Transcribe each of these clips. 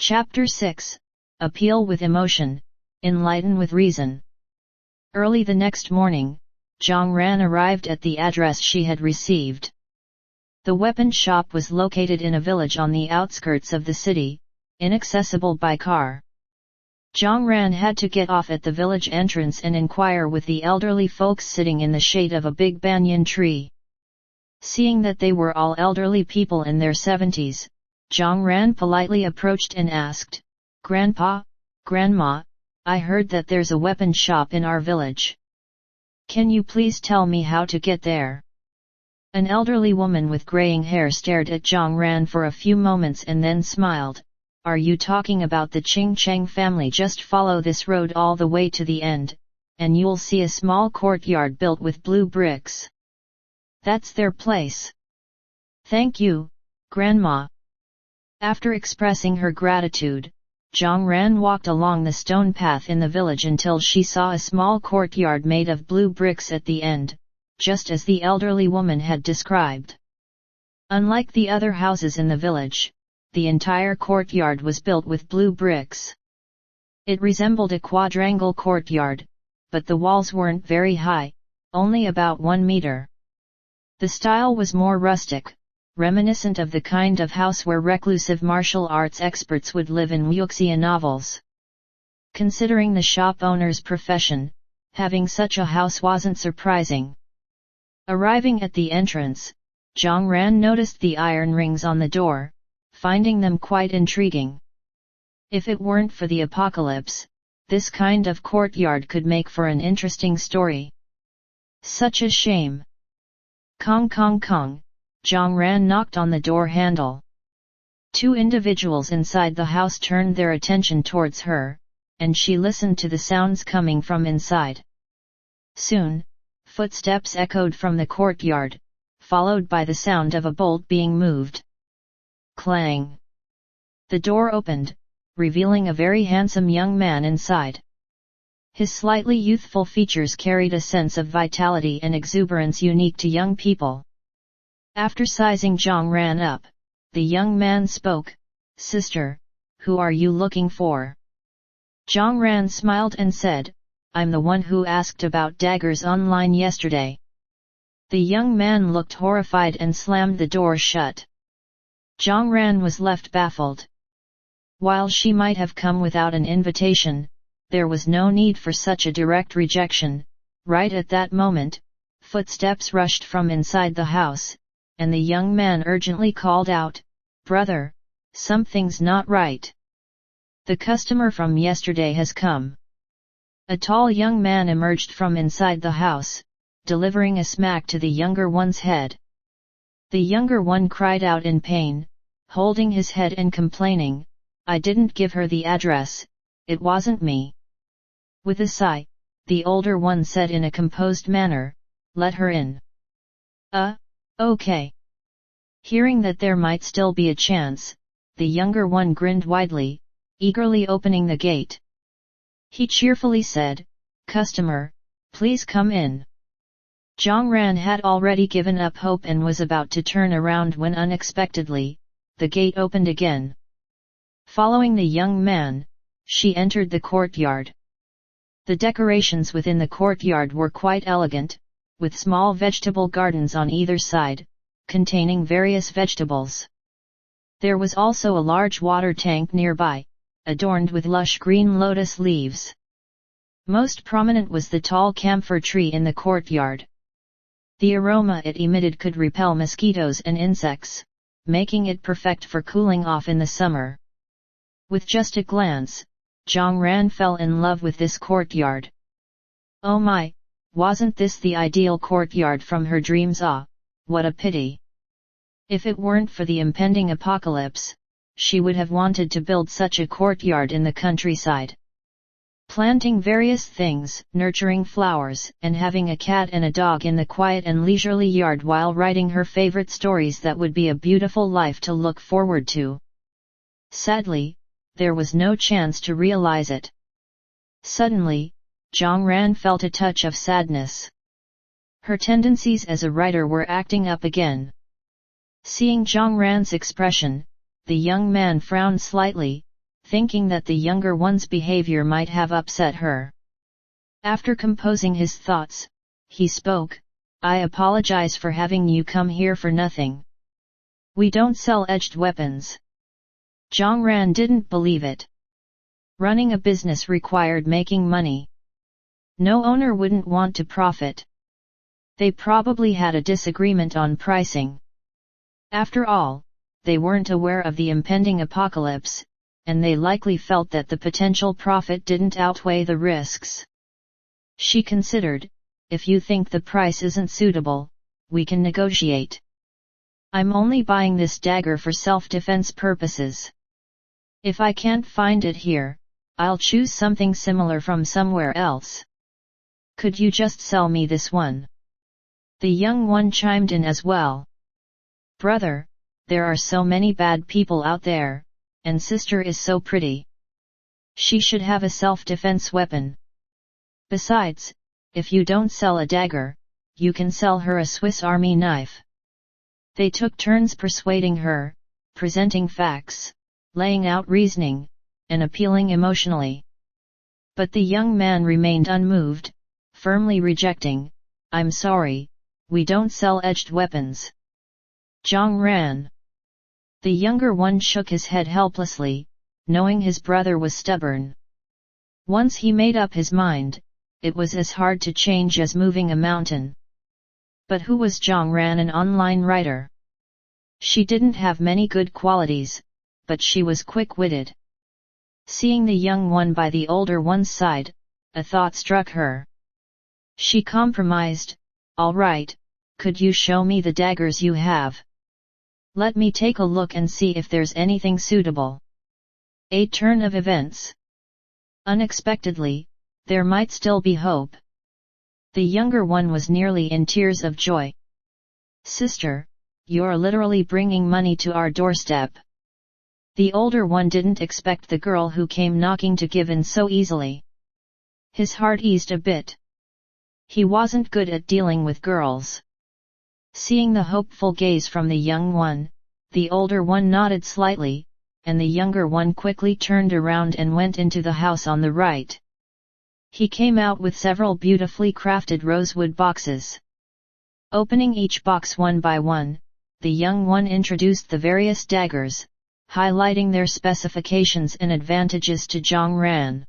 Chapter 6. Appeal with Emotion, Enlighten with Reason. Early the next morning, Jiang Ran arrived at the address she had received. The weapon shop was located in a village on the outskirts of the city, inaccessible by car. Jiang Ran had to get off at the village entrance and inquire with the elderly folks sitting in the shade of a big banyan tree. Seeing that they were all elderly people in their 70s, Jiang Ran politely approached and asked, "Grandpa, Grandma, I heard that there's a weapon shop in our village. Can you please tell me how to get there?" An elderly woman with graying hair stared at Jiang Ran for a few moments and then smiled. "Are you talking about the Qingcheng family? Just follow this road all the way to the end, and you'll see a small courtyard built with blue bricks. That's their place." "Thank you, Grandma." After expressing her gratitude, Jiang Ran walked along the stone path in the village until she saw a small courtyard made of blue bricks at the end, just as the elderly woman had described. Unlike the other houses in the village, the entire courtyard was built with blue bricks. It resembled a quadrangle courtyard, but the walls weren't very high, only about 1 meter. The style was more rustic, reminiscent of the kind of house where reclusive martial arts experts would live in wuxia novels. Considering the shop owner's profession, having such a house wasn't surprising. Arriving at the entrance, Jiang Ran noticed the iron rings on the door, finding them quite intriguing. If it weren't for the apocalypse, this kind of courtyard could make for an interesting story. Such a shame. Kong kong kong. Jiang Ran knocked on the door handle. 2 individuals inside the house turned their attention towards her, and she listened to the sounds coming from inside. Soon, footsteps echoed from the courtyard, followed by the sound of a bolt being moved. Clang! The door opened, revealing a very handsome young man inside. His slightly youthful features carried a sense of vitality and exuberance unique to young people. After sizing Jiang Ran up, the young man spoke, "Sister, who are you looking for?" Jiang Ran smiled and said, "I'm the one who asked about daggers online yesterday." The young man looked horrified and slammed the door shut. Jiang Ran was left baffled. While she might have come without an invitation, there was no need for such a direct rejection. Right at that moment, footsteps rushed from inside the house, and the young man urgently called out, "Brother, something's not right. The customer from yesterday has come." A tall young man emerged from inside the house, delivering a smack to the younger one's head. The younger one cried out in pain, holding his head and complaining, "I didn't give her the address, it wasn't me." With a sigh, the older one said in a composed manner, "Let her in." Okay." Hearing that there might still be a chance, the younger one grinned widely, eagerly opening the gate. He cheerfully said, "Customer, please come in." Jiang Ran had already given up hope and was about to turn around when unexpectedly, the gate opened again. Following the young man, she entered the courtyard. The decorations within the courtyard were quite elegant, with small vegetable gardens on either side, containing various vegetables. There was also a large water tank nearby, adorned with lush green lotus leaves. Most prominent was the tall camphor tree in the courtyard. The aroma it emitted could repel mosquitoes and insects, making it perfect for cooling off in the summer. With just a glance, Jiang Ran fell in love with this courtyard. Oh my! Wasn't this the ideal courtyard from her dreams? Ah, what a pity! If it weren't for the impending apocalypse, she would have wanted to build such a courtyard in the countryside. Planting various things, nurturing flowers, and having a cat and a dog in the quiet and leisurely yard while writing her favorite stories, that would be a beautiful life to look forward to. Sadly, there was no chance to realize it. Suddenly, Jiang Ran felt a touch of sadness. Her tendencies as a writer were acting up again. Seeing Jiang Ran's expression, the young man frowned slightly, thinking that the younger one's behavior might have upset her. After composing his thoughts, he spoke, "I apologize for having you come here for nothing. We don't sell edged weapons." Jiang Ran didn't believe it. Running a business required making money. No owner wouldn't want to profit. They probably had a disagreement on pricing. After all, they weren't aware of the impending apocalypse, and they likely felt that the potential profit didn't outweigh the risks. She considered, "If you think the price isn't suitable, we can negotiate. I'm only buying this dagger for self-defense purposes. If I can't find it here, I'll choose something similar from somewhere else. Could you just sell me this one?" The young one chimed in as well. "Brother, there are so many bad people out there, and sister is so pretty. She should have a self-defense weapon. Besides, if you don't sell a dagger, you can sell her a Swiss Army knife." They took turns persuading her, presenting facts, laying out reasoning, and appealing emotionally. But the young man remained unmoved, firmly rejecting, "I'm sorry, we don't sell edged weapons." Jiang Ran. The younger one shook his head helplessly, knowing his brother was stubborn. Once he made up his mind, it was as hard to change as moving a mountain. But who was Jiang Ran, an online writer? She didn't have many good qualities, but she was quick-witted. Seeing the young one by the older one's side, a thought struck her. She compromised, "All right, could you show me the daggers you have? Let me take a look and see if there's anything suitable." A turn of events. Unexpectedly, there might still be hope. The younger one was nearly in tears of joy. "Sister, you're literally bringing money to our doorstep." The older one didn't expect the girl who came knocking to give in so easily. His heart eased a bit. He wasn't good at dealing with girls. Seeing the hopeful gaze from the young one, the older one nodded slightly, and the younger one quickly turned around and went into the house on the right. He came out with several beautifully crafted rosewood boxes. Opening each box one by one, the young one introduced the various daggers, highlighting their specifications and advantages to Jiang Ran.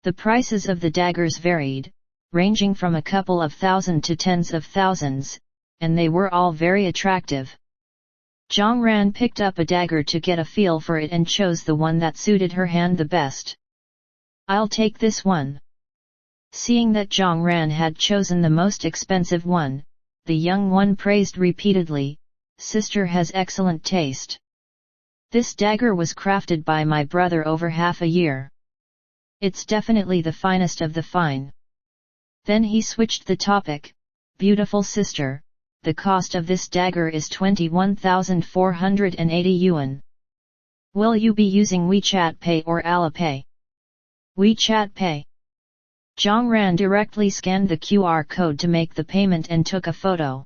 The prices of the daggers varied, ranging from a couple of thousand to tens of thousands, and they were all very attractive. Jiang Ran picked up a dagger to get a feel for it and chose the one that suited her hand the best. "I'll take this one." Seeing that Jiang Ran had chosen the most expensive one, the young one praised repeatedly, "Sister has excellent taste. This dagger was crafted by my brother over half a year. It's definitely the finest of the fine." Then he switched the topic, "Beautiful sister, the cost of this dagger is 21,480 yuan. Will you be using WeChat Pay or Alipay?" "WeChat Pay." Jiang Ran directly scanned the QR code to make the payment and took a photo.